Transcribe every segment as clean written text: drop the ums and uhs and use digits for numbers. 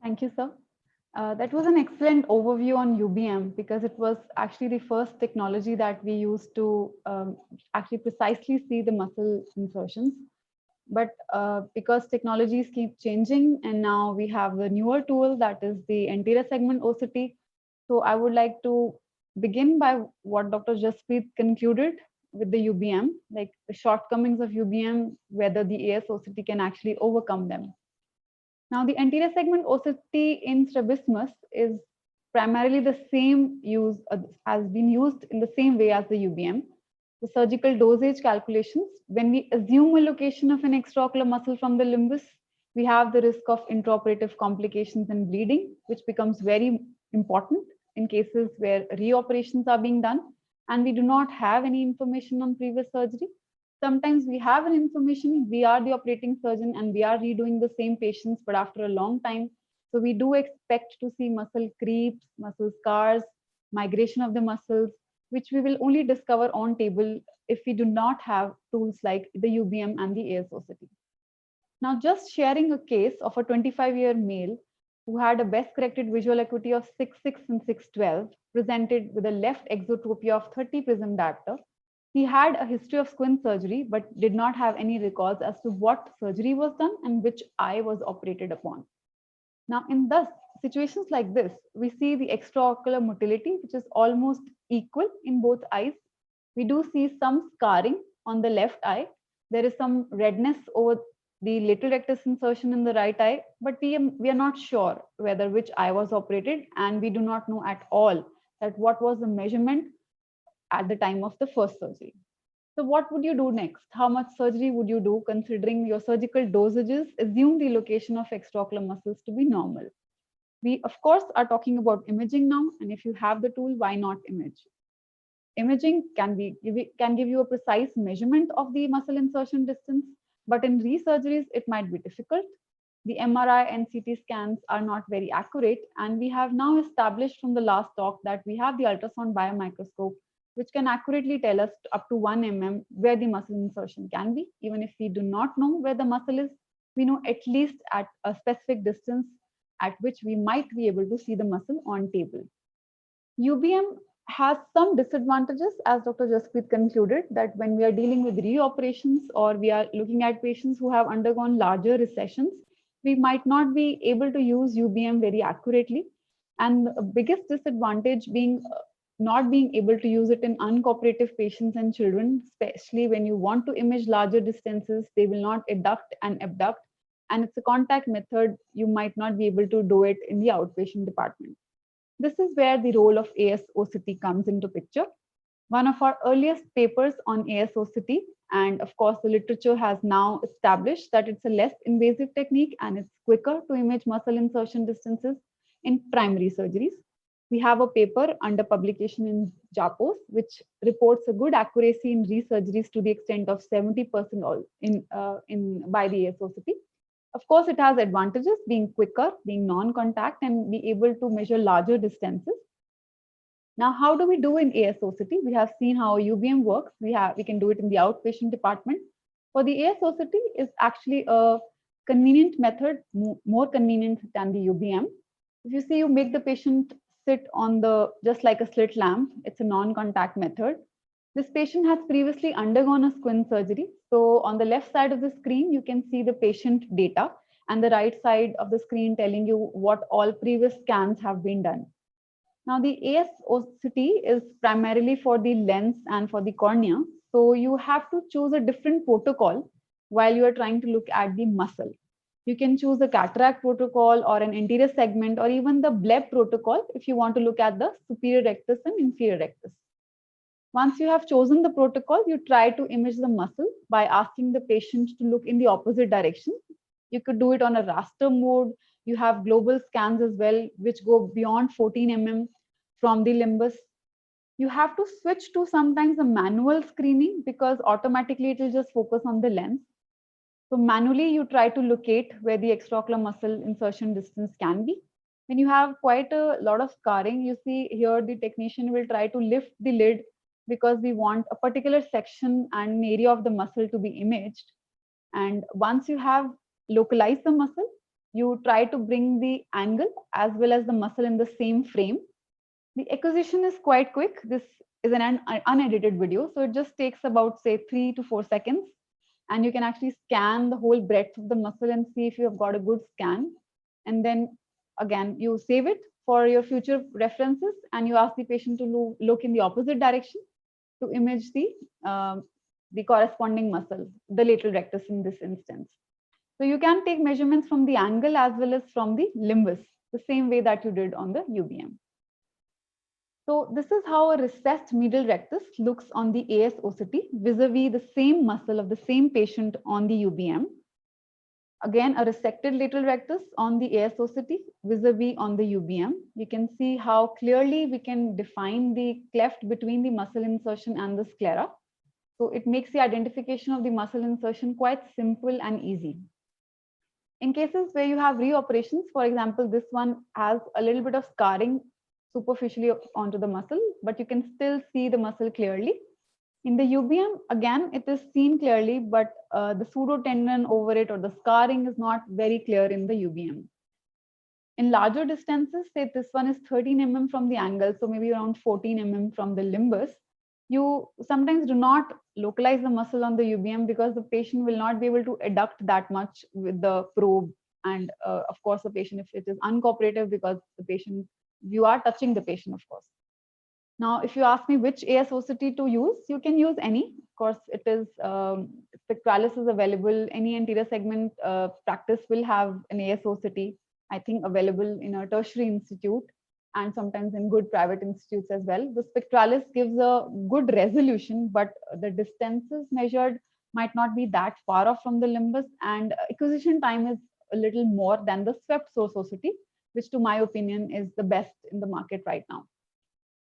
Thank you, sir. That was an excellent overview on UBM because it was actually the first technology that we used to actually precisely see the muscle insertions. But because technologies keep changing and now we have the newer tool that is the anterior segment OCT. So I would like to begin by what Dr. Jaspreet concluded with the UBM, like the shortcomings of UBM, whether the AS-OCT can actually overcome them. Now, the anterior segment OCT in strabismus is primarily the same use has been used in the same way as the UBM. The surgical dosage calculations, when we assume a location of an extraocular muscle from the limbus, we have the risk of intraoperative complications and bleeding, which becomes very important in cases where reoperations are being done and we do not have any information on previous surgery. Sometimes we have an information, we are the operating surgeon and we are redoing the same patients, but after a long time. So we do expect to see muscle creeps, muscle scars, migration of the muscles, which we will only discover on table if we do not have tools like the UBM and the ASOCT. Now, just sharing a case of a 25-year male who had a best corrected visual acuity of 6.6 and 6.12, presented with a left exotropia of 30 prism diopter. He had a history of squint surgery, but did not have any records as to what surgery was done and which eye was operated upon. Now, in thus situations like this, we see the extraocular motility, which is almost equal in both eyes. We do see some scarring on the left eye. There is some redness over the lateral rectus insertion in the right eye, but we are not sure whether which eye was operated, and we do not know at all that what was the measurement at the time of the first surgery. So what would you do next? How much surgery would you do considering your surgical dosages assume the location of extraocular muscles to be normal? We, of course, are talking about imaging now. And if you have the tool, why not image? Imaging can give you a precise measurement of the muscle insertion distance, but in resurgeries, it might be difficult. The MRI and CT scans are not very accurate. And we have now established from the last talk that we have the ultrasound biomicroscope, which can accurately tell us up to 1 mm where the muscle insertion can be. Even if we do not know where the muscle is, we know at least at a specific distance at which we might be able to see the muscle on table. UBM has some disadvantages, as Dr. Jaspreet concluded, that when we are dealing with reoperations or we are looking at patients who have undergone larger recessions, we might not be able to use UBM very accurately. And the biggest disadvantage being not being able to use it in uncooperative patients and children, especially when you want to image larger distances, they will not adduct and abduct. And it's a contact method, you might not be able to do it in the outpatient department. This is where the role of ASOCT comes into picture. One of our earliest papers on ASOCT, and of course the literature has now established that it's a less invasive technique and it's quicker to image muscle insertion distances in primary surgeries. We have a paper under publication in JAPOS, which reports a good accuracy in resurgeries to the extent of 70% by the ASOCT. Of course, it has advantages being quicker, being non-contact, and be able to measure larger distances. Now, how do we do in ASOCT? We have seen how UBM works. We can do it in the outpatient department. For the ASOCT is actually a convenient method, more convenient than the UBM. If you see, you make the patient sit on just like a slit lamp. It's a non-contact method. This patient has previously undergone a squint surgery. So on the left side of the screen, you can see the patient data, and the right side of the screen telling you what all previous scans have been done. Now, the ASOCT is primarily for the lens and for the cornea. So you have to choose a different protocol while you are trying to look at the muscle. You can choose a cataract protocol or an anterior segment or even the BLEB protocol if you want to look at the superior rectus and inferior rectus. Once you have chosen the protocol, you try to image the muscle by asking the patient to look in the opposite direction. You could do it on a raster mode. You have global scans as well, which go beyond 14 mm from the limbus. You have to switch to sometimes a manual screening because automatically it will just focus on the lens. So manually, you try to locate where the extraocular muscle insertion distance can be. When you have quite a lot of scarring, you see here the technician will try to lift the lid because we want a particular section and area of the muscle to be imaged. And once you have localized the muscle, You try to bring the angle as well as the muscle in the same frame. The acquisition is quite quick. This is an unedited video, so it just takes about, say, 3 to 4 seconds. And you can actually scan the whole breadth of the muscle and see if you have got a good scan. And then again, you save it for your future references, and you ask the patient to look in the opposite direction to image the corresponding muscle, the lateral rectus in this instance. So you can take measurements from the angle as well as from the limbus, the same way that you did on the UBM. So this is how a recessed medial rectus looks on the ASOCT vis-a-vis the same muscle of the same patient on the UBM. Again, a resected lateral rectus on the ASOCT vis-a-vis on the UBM. You can see how clearly we can define the cleft between the muscle insertion and the sclera. So it makes the identification of the muscle insertion quite simple and easy. In cases where you have reoperations, for example, this one has a little bit of scarring superficially onto the muscle, but you can still see the muscle clearly. In the UBM, again, it is seen clearly, but the pseudotendon over it or the scarring is not very clear in the UBM. In larger distances, say this one is 13 mm from the angle, so maybe around 14 mm from the limbus, you sometimes do not localize the muscle on the UBM because the patient will not be able to adduct that much with the probe. And of course, the patient, if it is uncooperative, because the patient, you are touching the patient, of course. Now, if you ask me which ASOCT to use, you can use any. Of course, it is Spectralis is available. Any anterior segment practice will have an ASOCT, I think, available in a tertiary institute and sometimes in good private institutes as well. The Spectralis gives a good resolution, but the distances measured might not be that far off from the limbus, and acquisition time is a little more than the swept source OCT, which to my opinion is the best in the market right now.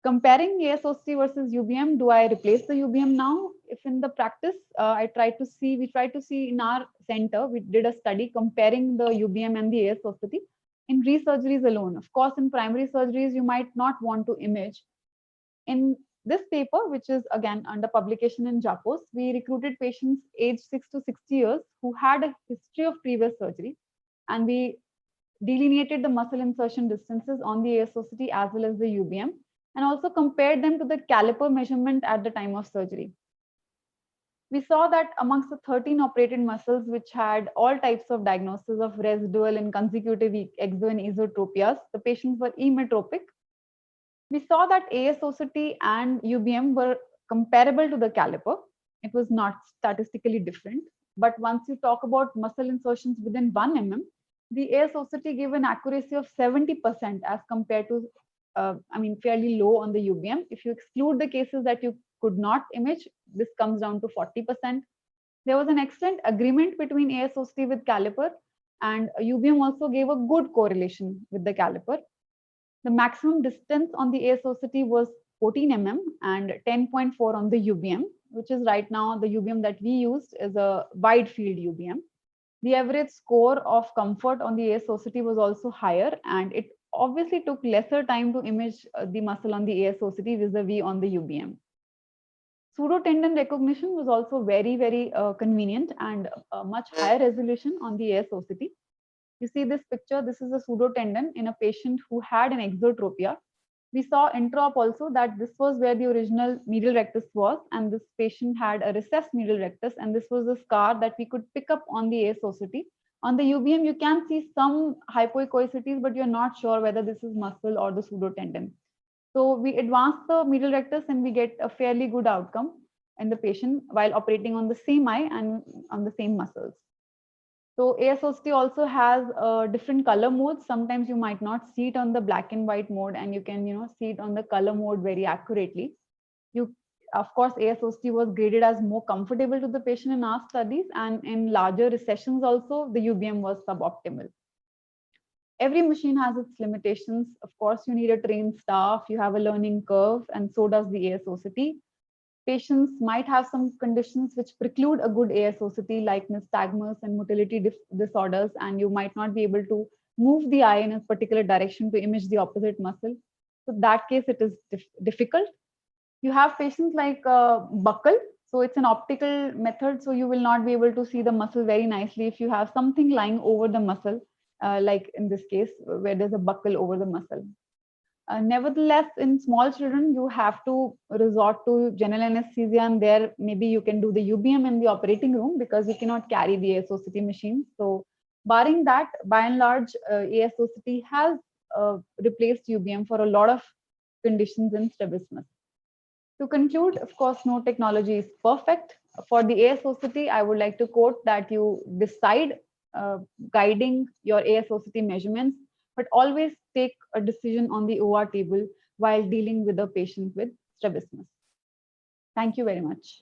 Comparing ASOCT versus UBM, do I replace the UBM now? If in the practice, we tried to see in our center, we did a study comparing the UBM and the ASOCT in re-surgeries alone. Of course, in primary surgeries, you might not want to image. In this paper, which is again under publication in JAPOS, we recruited patients aged 6 to 60 years who had a history of previous surgery, and we delineated the muscle insertion distances on the ASOCT as well as the UBM, and also compared them to the caliper measurement at the time of surgery. We saw that amongst the 13 operated muscles which had all types of diagnosis of residual and consecutive exo and esotropias, the patients were emetropic. We saw that ASOCT and UBM were comparable to the caliper. It was not statistically different. But once you talk about muscle insertions within 1 mm, the ASOCT gave an accuracy of 70% as compared to fairly low on the UBM. If you exclude the cases that you could not image, this comes down to 40%. There was an excellent agreement between ASOCT with caliper, and UBM also gave a good correlation with the caliper. The maximum distance on the ASOCT was 14 mm and 10.4 on the UBM, which is right now the UBM that we used is a wide field UBM. The average score of comfort on the ASOCT was also higher, and it obviously took lesser time to image the muscle on the ASOCT vis-a-vis on the UBM. Pseudotendon recognition was also very, very convenient and much higher resolution on the ASOCT. You see this picture, this is a pseudotendon in a patient who had an exotropia. We saw intraop also that this was where the original medial rectus was, and this patient had a recessed medial rectus, and this was the scar that we could pick up on the ASOCT. On the UBM, you can see some hypoechoicities, but you're not sure whether this is muscle or the pseudotendon. So we advance the medial rectus and we get a fairly good outcome in the patient while operating on the same eye and on the same muscles. So ASOCT also has different color modes. Sometimes you might not see it on the black and white mode, and you can see it on the color mode very accurately. Of course, ASOCT was graded as more comfortable to the patient in our studies, and in larger recessions also, the UBM was suboptimal. Every machine has its limitations. Of course, you need a trained staff, you have a learning curve, and so does the ASOCT. Patients might have some conditions which preclude a good ASOCT, like nystagmus and motility disorders, and you might not be able to move the eye in a particular direction to image the opposite muscle. So that case, it is difficult. You have patients like buckle. So it's an optical method, so you will not be able to see the muscle very nicely if you have something lying over the muscle. like in this case, where there's a buckle over the muscle. Nevertheless, in small children, you have to resort to general anesthesia, and there maybe you can do the UBM in the operating room because you cannot carry the ASOCT machine. So, barring that, by and large, ASOCT has replaced UBM for a lot of conditions in strabismus. To conclude, of course, no technology is perfect. For the ASOCT, I would like to quote that you decide guiding your ASOCT measurements, but always take a decision on the OR table while dealing with a patient with strabismus. Thank you very much.